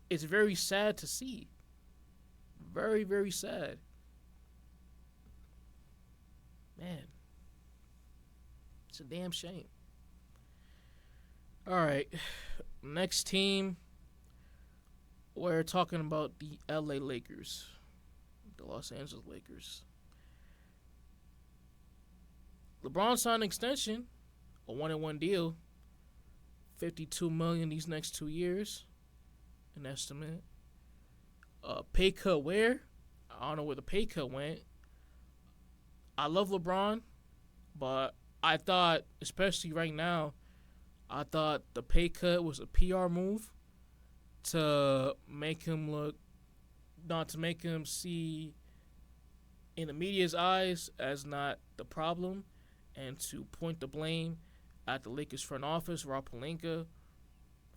it's very sad to see. Very, very sad. Man, it's a damn shame. All right, next team, we're talking about the LA Lakers, the Los Angeles Lakers. LeBron signed an extension, a 1-and-1 deal, $52 million these next 2 years, an estimate. Pay cut where? I don't know where the pay cut went. I love LeBron, but I thought, especially right now, I thought the pay cut was a PR move to make him look, not to make him see in the media's eyes as not the problem, and to point the blame at the Lakers front office, Rob Pelinka,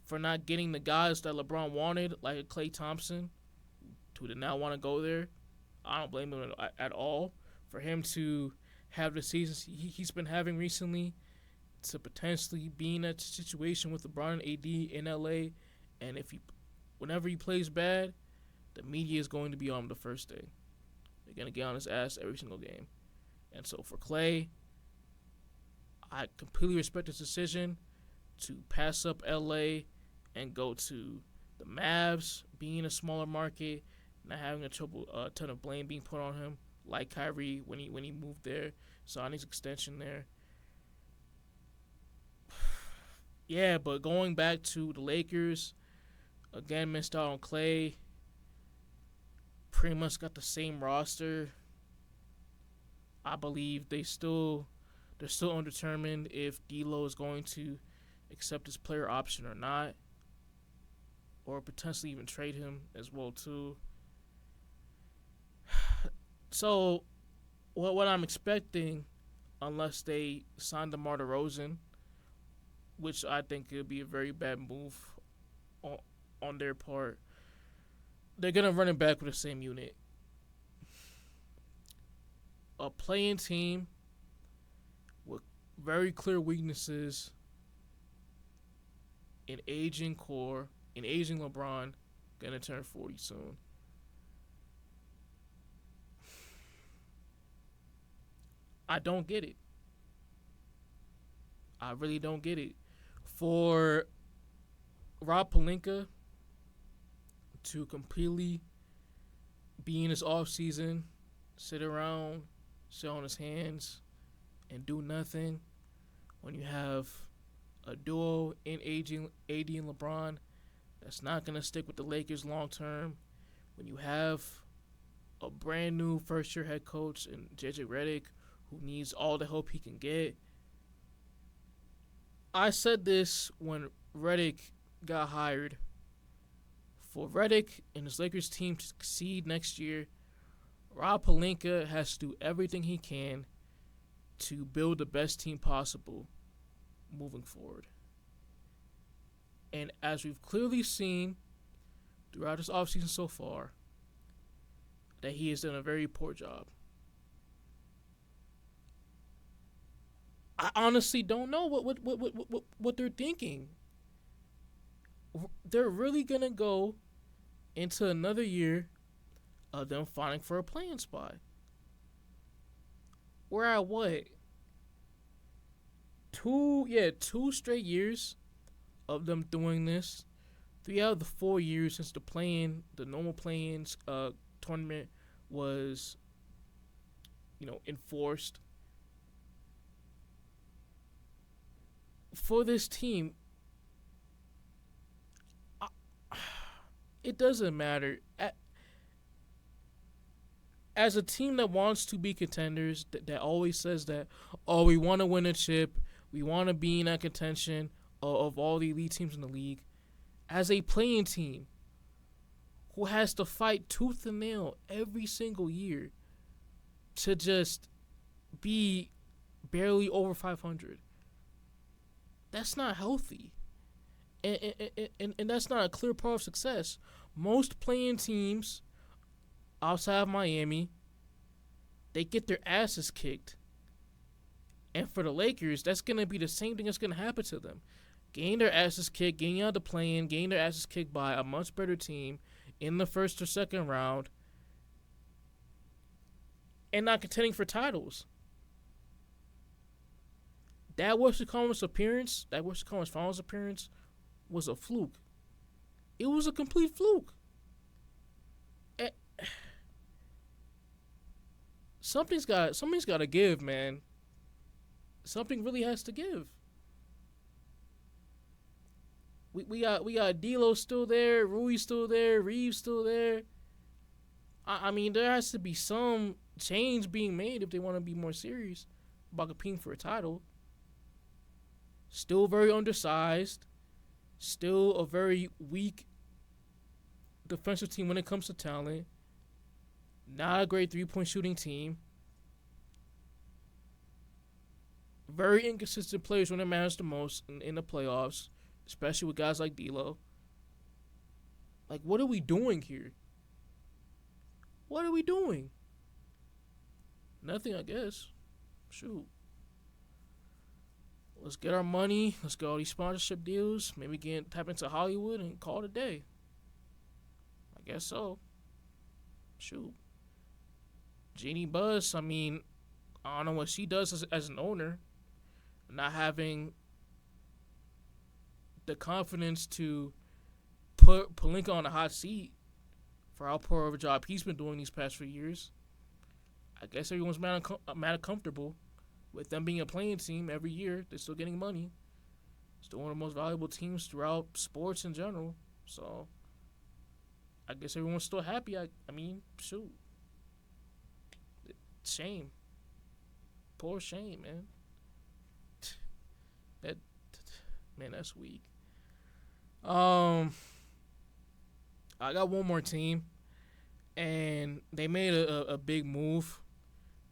for not getting the guys that LeBron wanted, like Klay Thompson, who did not want to go there. I don't blame him at all for him to have the seasons he's been having recently, to potentially be in that situation with LeBron and AD in LA, and whenever he plays bad, the media is going to be on him the first day. They're gonna get on his ass every single game, and so for Klay, I completely respect his decision to pass up LA and go to the Mavs, being a smaller market, not having a ton of blame being put on him, like Kyrie when he moved there, signed his extension there. Yeah, but going back to the Lakers, again, missed out on Klay. Pretty much got the same roster. I believe they're still undetermined if D'Lo is going to accept his player option or not, or potentially even trade him as well too. So, what I'm expecting, unless they sign DeMar DeRozan, which I think could be a very bad move on their part, they're gonna run it back with the same unit. A playing team with very clear weaknesses, an aging core, an aging LeBron, gonna turn 40 soon. I don't get it. I really don't get it. For Rob Pelinka to completely be in his offseason, sit around, sit on his hands, and do nothing when you have a duo in aging AD and LeBron that's not going to stick with the Lakers long term, when you have a brand new first year head coach in JJ Redick who needs all the help he can get. I said this when Redick got hired. For Redick and his Lakers team to succeed next year, Rob Pelinka has to do everything he can to build the best team possible moving forward. And as we've clearly seen throughout this offseason so far, that he has done a very poor job. I honestly don't know what they're thinking. They're really gonna go into another year of them fighting for a playing spot. We're at what? Two straight years of them doing this. 3 out of the 4 years since the normal play-ins tournament was, enforced. For this team, it doesn't matter. As a team that wants to be contenders, that always says that, we want to win a chip, we want to be in that contention of all the elite teams in the league, as a playing team who has to fight tooth and nail every single year to just be barely over 500. That's not healthy. And that's not a clear part of success. Most playing teams outside of Miami, they get their asses kicked. And for the Lakers, that's going to be the same thing that's going to happen to them. Getting their asses kicked, getting out of the play-in, getting their asses kicked by a much better team in the first or second round, and not contending for titles. That Western Conference Finals appearance was a fluke. It was a complete fluke. Something's got to give, man. Something really has to give. We got D'Lo still there, Rui still there, Reeves still there. I mean, there has to be some change being made if they want to be more serious about competing for a title. Still very undersized. Still a very weak defensive team when it comes to talent. Not a great 3-point shooting team. Very inconsistent players when it matters the most in the playoffs, especially with guys like Dibo. Like, what are we doing here? What are we doing? Nothing, I guess. Shoot. Let's get our money. Let's get all these sponsorship deals. Maybe tap into Hollywood and call it a day. I guess so. Shoot. Jeannie Buss, I mean, I don't know what she does as an owner. Not having the confidence to put Pelinka on a hot seat for how poor of a job he's been doing these past few years. I guess everyone's mad comfortable with them being a playing team every year. They're still getting money. Still one of the most valuable teams throughout sports in general. So I guess everyone's still happy. I mean, shoot. Shame. Poor shame, man. That's weak. I got one more team, and they made a big move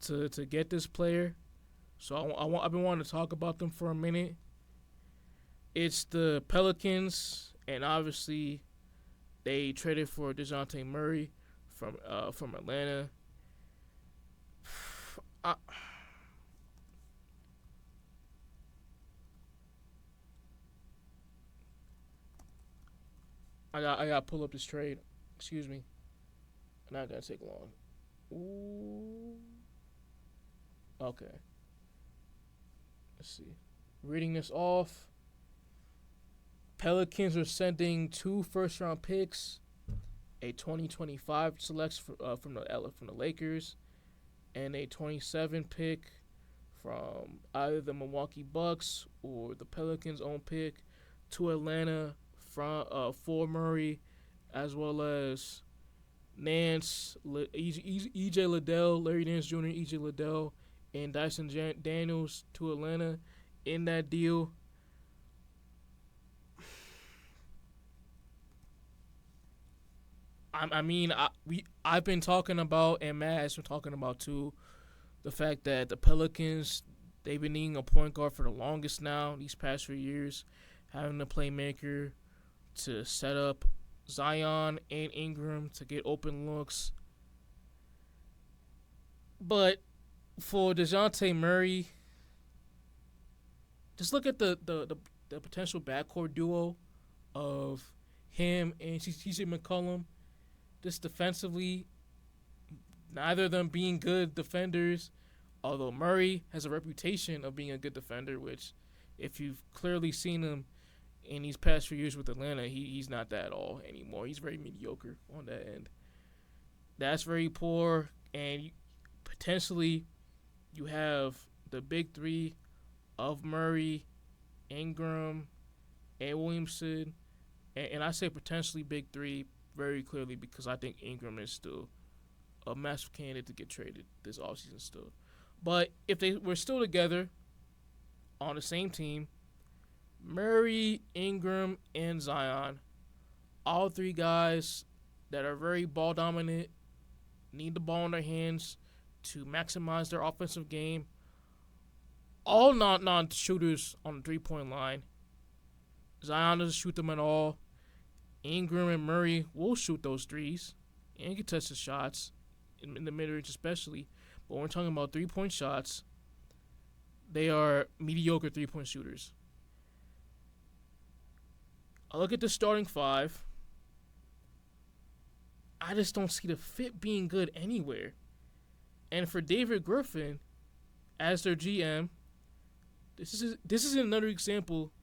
to get this player. So I've been wanting to talk about them for a minute. It's the Pelicans, and obviously they traded for DeJounte Murray from Atlanta. I got to pull up this trade. Excuse me. Not gonna take long. Ooh. Okay. Let's see. Reading this off. Pelicans are sending 2 first-round picks, a 2025 selection from the Lakers, and a 27 pick from either the Milwaukee Bucks or the Pelicans' own pick to Atlanta for Murray, as well as Nance, EJ Liddell, Larry Nance Jr., EJ Liddell, and Dyson Daniels to Atlanta in that deal. I've been talking about, and Matt has been talking about too, the fact that the Pelicans, they've been needing a point guard for the longest now, these past few years, having a playmaker to set up Zion and Ingram to get open looks. But for DeJounte Murray, just look at the potential backcourt duo of him and CJ McCollum. Just defensively, neither of them being good defenders, although Murray has a reputation of being a good defender, which if you've clearly seen him in these past few years with Atlanta, he's not that at all anymore. He's very mediocre on that end. That's very poor, and potentially you have the big three of Murray, Ingram, and Williamson, and I say potentially big three very clearly because I think Ingram is still a massive candidate to get traded this offseason still. But if they were still together on the same team, Murray, Ingram, and Zion, all three guys that are very ball dominant, need the ball in their hands to maximize their offensive game, all non-shooters on the three-point line. Zion doesn't shoot them at all. Ingram and Murray will shoot those threes and contest the shots in the mid-range especially. But when we're talking about three-point shots, they are mediocre three-point shooters. I look at the starting five. I just don't see the fit being good anywhere. And for David Griffin, as their GM, this is another example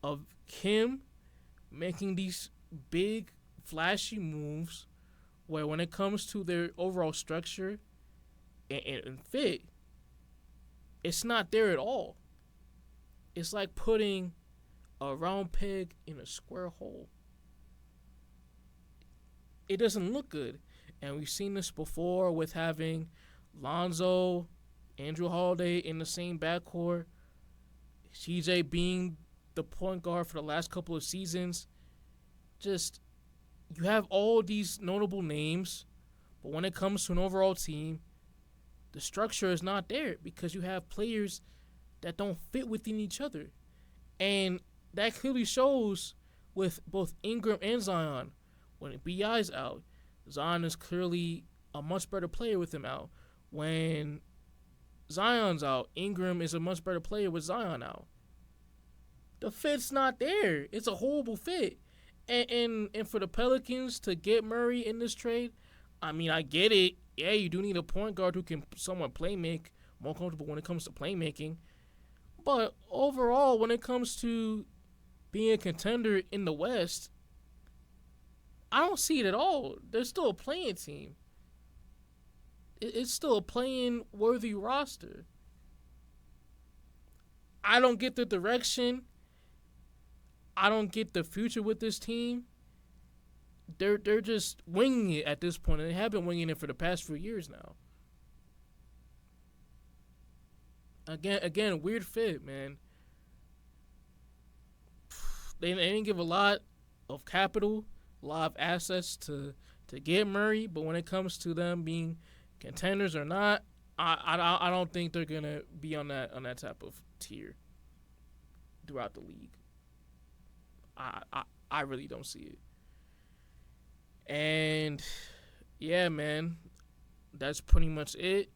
of him making these big, flashy moves where when it comes to their overall structure and fit, it's not there at all. It's like putting a round peg in a square hole. It doesn't look good. And we've seen this before with having Lonzo, Andrew Holiday in the same backcourt. CJ being the point guard for the last couple of seasons, just you have all these notable names, but when it comes to an overall team, the structure is not there because you have players that don't fit within each other. And that clearly shows with both Ingram and Zion. When BI's out, Zion is clearly a much better player with him out. When Zion's out, Ingram is a much better player with Zion out. The fit's not there. It's a horrible fit. And for the Pelicans to get Murray in this trade, I mean, I get it. Yeah, you do need a point guard who can somewhat playmake, more comfortable when it comes to playmaking. But overall, when it comes to being a contender in the West, I don't see it at all. There's still a playing team. It's still a playing worthy roster. I don't get the direction. I don't get the future with this team. They're just winging it at this point, and they have been winging it for the past few years now. Again, weird fit, man. They didn't give a lot of capital, a lot of assets to get Murray, but when it comes to them being contenders or not, I don't think they're gonna be on that type of tier throughout the league. I really don't see it. And yeah, man, that's pretty much it.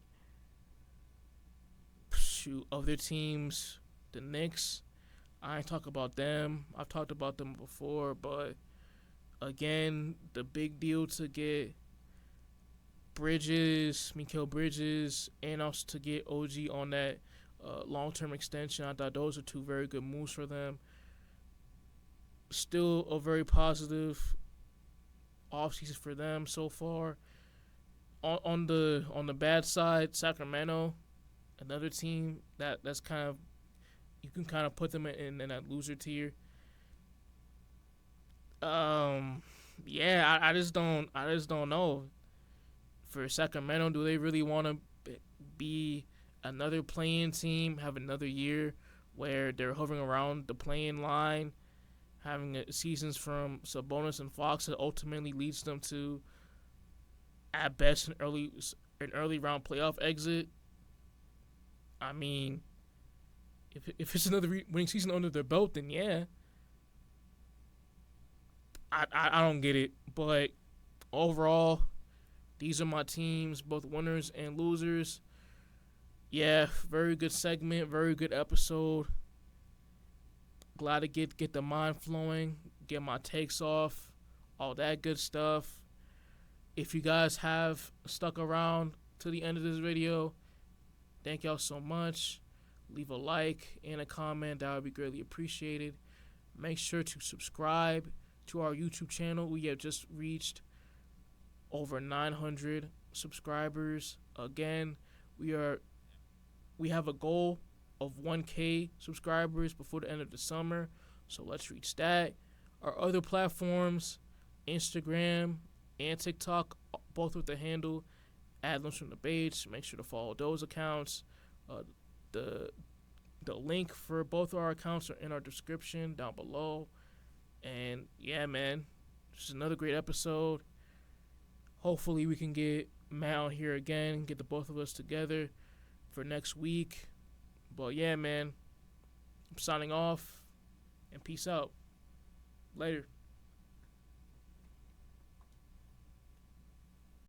Shoot, other teams, the Knicks, I ain't talk about them. I've talked about them before, but again, the big deal to get Mikal Bridges, and also to get OG on that long-term extension. I thought those are two very good moves for them. Still a very positive offseason for them so far. On the bad side, Sacramento, another team that's kind of, you can kind of put them in that loser tier. Yeah, I just don't know. For Sacramento, do they really want to be another play-in team, have another year where they're hovering around the play-in line, having seasons from Sabonis and Fox that ultimately leads them to, at best, an early round playoff exit? I mean, if it's another winning season under their belt, then yeah. I don't get it. But overall, these are my teams, both winners and losers. Yeah, very good segment, very good episode. Glad to get the mind flowing, get my takes off, all that good stuff. If you guys have stuck around to the end of this video, thank y'all so much. Leave a like and a comment. That would be greatly appreciated. Make sure to subscribe to our YouTube channel. We have just reached over 900 subscribers. Again, we have a goal of 1K subscribers before the end of the summer, so let's reach that. Our other platforms, Instagram and TikTok, both with the handle @Lunch from the Beach. Make sure to follow those accounts. The link for both of our accounts are in our description down below. And yeah, man, this is another great episode. Hopefully we can get Matt on here again, get the both of us together for next week. But yeah, man, I'm signing off, and peace out. Later.